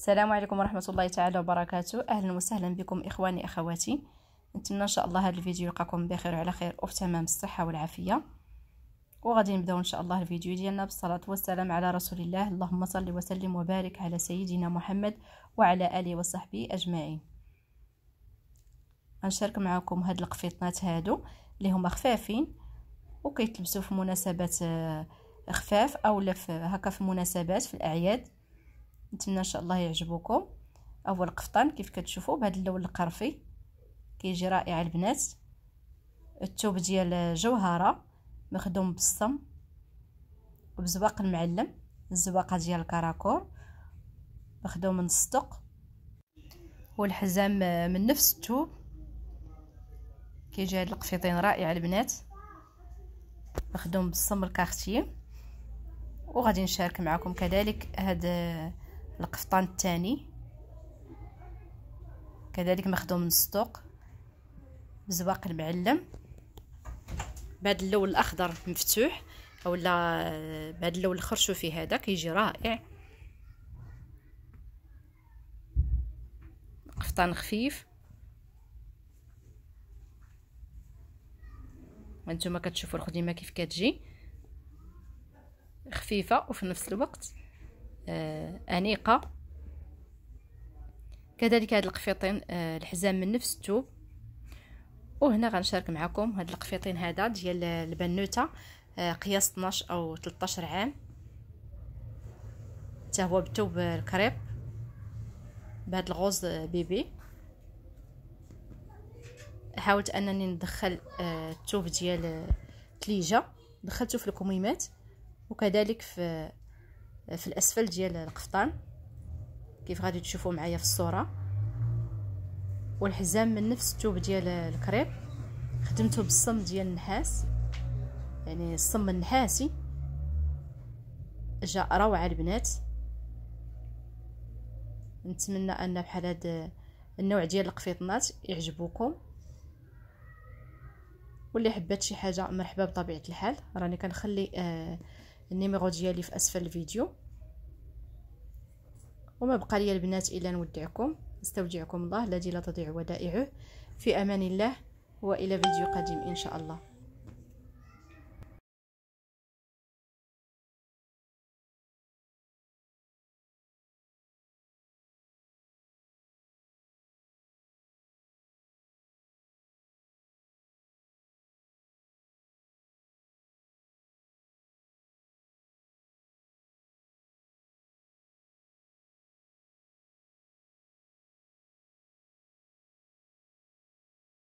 السلام عليكم ورحمة الله تعالى وبركاته. أهلا وسهلا بكم إخواني أخواتي. نتمنى إن شاء الله هذا الفيديو يلقاكم بخير وعلى خير وفي تمام الصحة والعافية. وغادي نبداو إن شاء الله الفيديو ديالنا بالصلاة والسلام على رسول الله. اللهم صل وسلم وبارك على سيدنا محمد وعلى آله وصحبه أجمعين. غنشارك معكم هاد القفيطنات هادو اللي هما خفافين وكيتلبسوا في مناسبات خفاف او هكا في مناسبات في الاعياد. نتمنى ان شاء الله يعجبوكم. اول قفطان كيف كتشوفوا بهذا اللون القرفي كيجي رائع البنات. الثوب ديال جوهره مخدوم بالصم وبزواق المعلم، الزواقه ديال الكراكور مخدوم من الصدق، والحزام من نفس الثوب. كيجي هاد القفيطين رائع البنات مخدوم بالصم الكارتيه. وغادي نشارك معكم كذلك هذا القفطان الثاني كذلك مخدوم من الصدوق بزواق المعلم بهذا اللون الاخضر مفتوح اولا بهذا اللون الخرشوفي. هذا كيجي رائع، قفطان خفيف. وانتم كتشوفوا الخدمه كيف كتجي خفيفه وفي نفس الوقت انيقه. كذلك هاد القفيطين الحزام من نفس الثوب. وهنا غنشارك معكم هاد القفيطين هذا ديال البنوته قياس 12 او 13 عام، حتى هو بالثوب الكريب بهاد الغوز بيبي. حاولت انني ندخل الثوب ديال الثليجه، دخلته في الكميمات وكذلك في الاسفل ديال القفطان كيف غادي تشوفوا معايا في الصوره. والحزام من نفس الثوب ديال الكريب خدمته بالصم ديال النحاس، يعني الصم النحاسي جاء روعه البنات. نتمنى ان بحال هذا النوع ديال القفيطنات يعجبوكم، واللي حبات شي حاجه مرحبا بطبيعه الحال. راني كنخلي النيميرو ديالي في اسفل الفيديو. وما بقى لي البنات الا نودعكم، استودعكم الله الذي لا تضيع ودائعه. في امان الله والى فيديو قادم ان شاء الله.